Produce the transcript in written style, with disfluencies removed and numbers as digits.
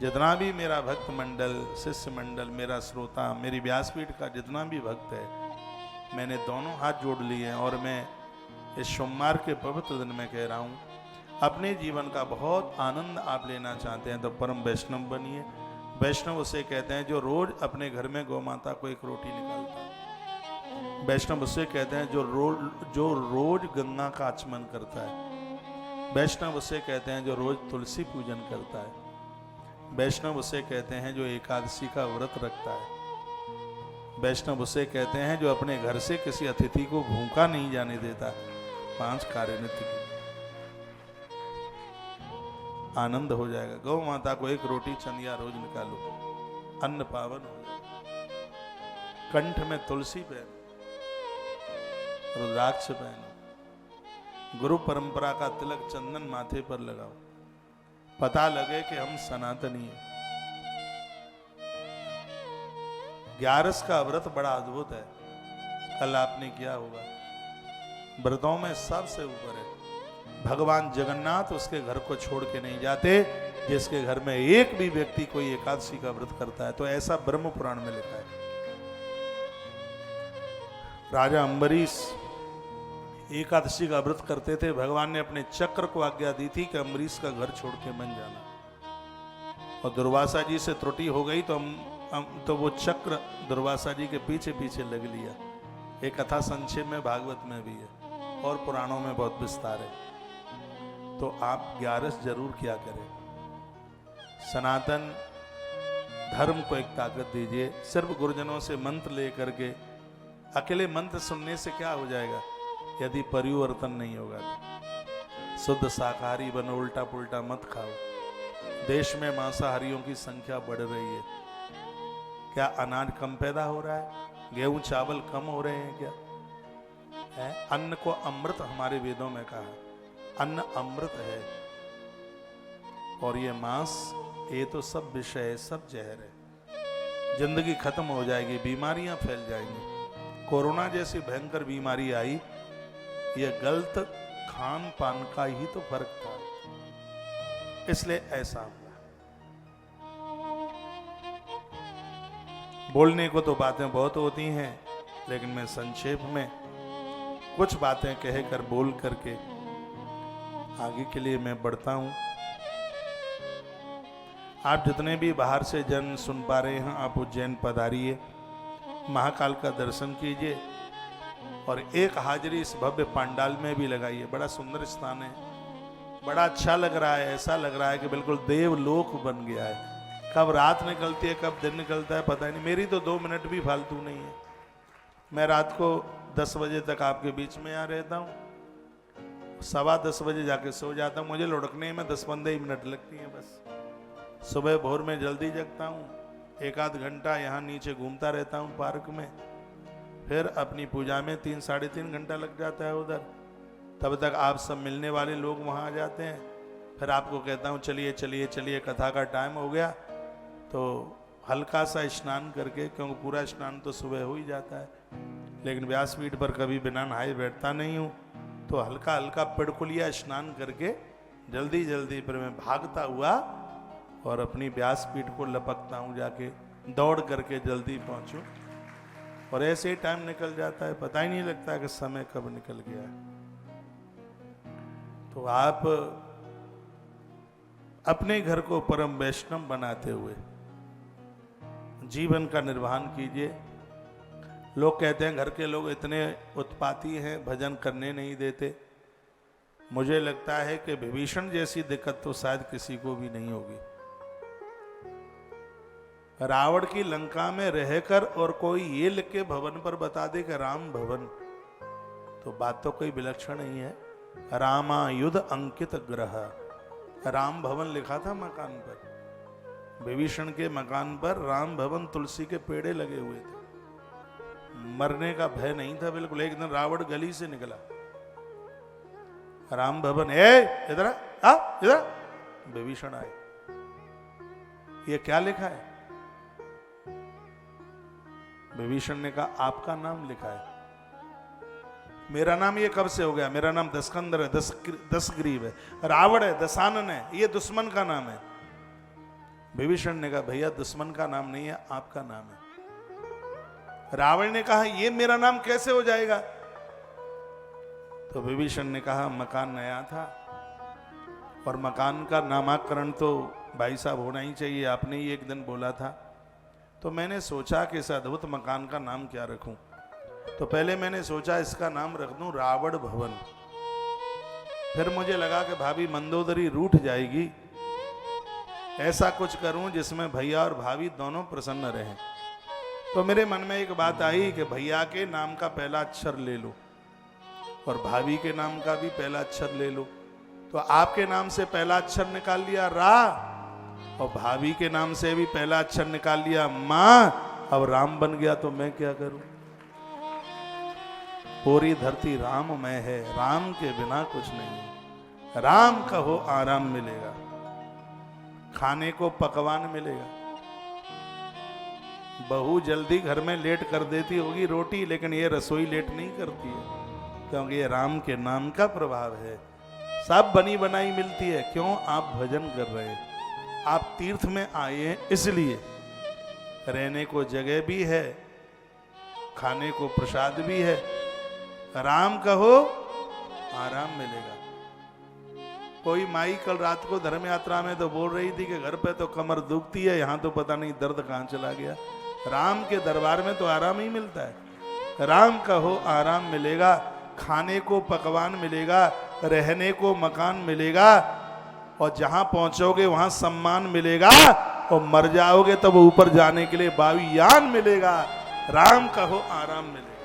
जितना भी मेरा भक्त मंडल, शिष्य मंडल, मेरा श्रोता, मेरी व्यासपीठ का जितना भी भक्त है, मैंने दोनों हाथ जोड़ लिए हैं और मैं इस सोमवार के पवित्र दिन में कह रहा हूँ, अपने जीवन का बहुत आनंद आप लेना चाहते हैं तो परम वैष्णव बनिए। वैष्णव उसे कहते हैं जो रोज अपने घर में गौ माता को एक रोटी निकालता है। वैष्णव उसे कहते हैं जो रोज गंगा का आचमन करता है। वैष्णव उसे कहते हैं जो रोज तुलसी पूजन करता है। वैष्णव उसे कहते हैं जो एकादशी का व्रत रखता है। वैष्णव उसे कहते हैं जो अपने घर से किसी अतिथि को भूखा नहीं जाने देता। 5 कार्यनित्य की आनंद हो जाएगा। गौ माता को एक रोटी चंदिया रोज निकालो, अन्न पावन हो जाएगा। कंठ में तुलसी पहनो, रुद्राक्ष पहनो, गुरु परंपरा का तिलक चंदन माथे पर लगाओ, पता लगे कि हम सनातनी हैं। 11 का व्रत बड़ा अद्भुत है, कल आपने किया होगा। व्रतों में सबसे ऊपर है भगवान जगन्नाथ, उसके घर को छोड़ के नहीं जाते जिसके घर में एक भी व्यक्ति कोई एकादशी का व्रत करता है। तो ऐसा ब्रह्म पुराण में लिखा है। राजा अम्बरीश एकादशी का व्रत करते थे। भगवान ने अपने चक्र को आज्ञा दी थी कि अम्बरीश का घर छोड़ के मन जाना, और दुर्वासा जी से त्रुटि हो गई तो वो चक्र दुर्वासा जी के पीछे पीछे लग लिया। एक कथा संक्षेप में भागवत में भी है और पुराणों में बहुत विस्तार है। तो आप 11 जरूर किया करें। सनातन धर्म को एक ताकत दीजिए। सिर्फ गुरुजनों से मंत्र लेकर के, अकेले मंत्र सुनने से क्या हो जाएगा यदि परिवर्तन नहीं होगा तो। शुद्ध शाकाहारी बनो, उल्टा पुल्टा मत खाओ। देश में मांसाहारियों की संख्या बढ़ रही है। क्या अनाज कम पैदा हो रहा है? गेहूं चावल कम हो रहे हैं क्या? है? अन्न को अमृत हमारे वेदों में कहा, अन्न अमृत है। और ये मांस, ये तो सब विषय है, सब जहर है। जिंदगी खत्म हो जाएगी, बीमारियां फैल जाएंगी। कोरोना जैसी भयंकर बीमारी आई, ये गलत खान पान का ही तो फर्क था, इसलिए ऐसा हुआ। बोलने को तो बातें बहुत होती हैं, लेकिन मैं संक्षेप में कुछ बातें कहकर बोल करके आगे के लिए मैं बढ़ता हूं। आप जितने भी बाहर से जन सुन पा रहे हैं, आप उज्जैन पधारिए, महाकाल का दर्शन कीजिए और एक हाजिरी इस भव्य पंडाल में भी लगाइए। बड़ा सुंदर स्थान है, बड़ा अच्छा लग रहा है। ऐसा लग रहा है कि बिल्कुल देवलोक बन गया है। कब रात निकलती है, कब दिन निकलता है पता ही नहीं। मेरी तो 2 मिनट भी फालतू नहीं है। मैं रात को 10 बजे तक आपके बीच में यहाँ रहता हूँ, 10:15 बजे जाके सो जाता हूँ। मुझे लुढ़कने में 10-15 ही मिनट लगती हैं बस। सुबह भोर में जल्दी जगता हूँ, 1-आध घंटा यहाँ नीचे घूमता रहता हूँ पार्क में, फिर अपनी पूजा में 3-3.5 घंटा लग जाता है उधर। तब तक आप सब मिलने वाले लोग वहाँ आ जाते हैं। फिर आपको कहता हूँ चलिए चलिए चलिए, कथा का टाइम हो गया, तो हल्का सा स्नान करके, क्योंकि पूरा स्नान तो सुबह हो ही जाता है, लेकिन व्यासपीठ पर कभी बिना नहाए बैठता नहीं हूँ, तो हल्का हल्का पिड़कुलिया स्नान करके जल्दी जल्दी फिर मैं भागता हुआ और अपनी व्यासपीठ को लपकता हूँ, जाके दौड़ करके जल्दी पहुँचूँ। और ऐसे ही टाइम निकल जाता है, पता ही नहीं लगता कि समय कब निकल गया है। तो आप अपने घर को परम वैष्णव बनाते हुए जीवन का निर्वहन कीजिए। लोग कहते हैं घर के लोग इतने उत्पाती हैं, भजन करने नहीं देते। मुझे लगता है कि विभीषण जैसी दिक्कत तो शायद किसी को भी नहीं होगी। रावण की लंका में रहकर और कोई ये लिख के भवन पर बता दे कि राम भवन, तो बात तो कोई विलक्षण नहीं है। रामायुध अंकित ग्रह, राम भवन लिखा था मकान पर। विभीषण के मकान पर राम भवन, तुलसी के पेड़े लगे हुए थे। मरने का भय नहीं था बिल्कुल। एक दिन रावण गली से निकला, राम भवन, इधर आ, इधर। विभीषण आए, ये क्या लिखा है? विभीषण ने कहा आपका नाम लिखा है। मेरा नाम ये कब से हो गया? मेरा नाम दशकंदर है, दशग्रीव है, रावण है, दशानन है, ये दुश्मन का नाम है। विभीषण ने कहा भैया दुश्मन का नाम नहीं है, आपका नाम है। रावण ने कहा ये मेरा नाम कैसे हो जाएगा? तो विभीषण ने कहा मकान नया था और मकान का नामकरण तो भाई साहब होना ही चाहिए, आपने ही एक दिन बोला था। तो मैंने सोचा कि इस अद्भुत मकान का नाम क्या रखूं। तो पहले मैंने सोचा इसका नाम रख दूं रावण भवन। फिर मुझे लगा कि भाभी मंदोदरी रूठ जाएगी, ऐसा कुछ करूं जिसमें भैया और भाभी दोनों प्रसन्न रहें। तो मेरे मन में एक बात आई कि भैया के नाम का पहला अक्षर ले लो और भाभी के नाम का भी पहला अक्षर ले लो। तो आपके नाम से पहला अक्षर निकाल लिया रा, और भाभी के नाम से भी पहला अक्षर निकाल लिया मां। अब राम बन गया तो मैं क्या करूं? पूरी धरती राममय है, राम के बिना कुछ नहीं। राम कहो आराम मिलेगा, खाने को पकवान मिलेगा। बहू जल्दी घर में लेट कर देती होगी रोटी, लेकिन ये रसोई लेट नहीं करती है, क्योंकि ये राम के नाम का प्रभाव है। सब बनी बनाई मिलती है। क्यों? आप भजन कर रहे हैं, आप तीर्थ में आए हैं, इसलिए रहने को जगह भी है, खाने को प्रसाद भी है। राम कहो आराम मिलेगा। कोई माई कल रात को धर्म यात्रा में तो बोल रही थी कि घर पे तो कमर दुखती है, यहां तो पता नहीं दर्द कहां चला गया। राम के दरबार में तो आराम ही मिलता है। राम कहो आराम मिलेगा, खाने को पकवान मिलेगा, रहने को मकान मिलेगा, और जहां पहुंचोगे वहां सम्मान मिलेगा, और मर जाओगे तब ऊपर जाने के लिए वायुयान मिलेगा। राम कहो आराम मिलेगा।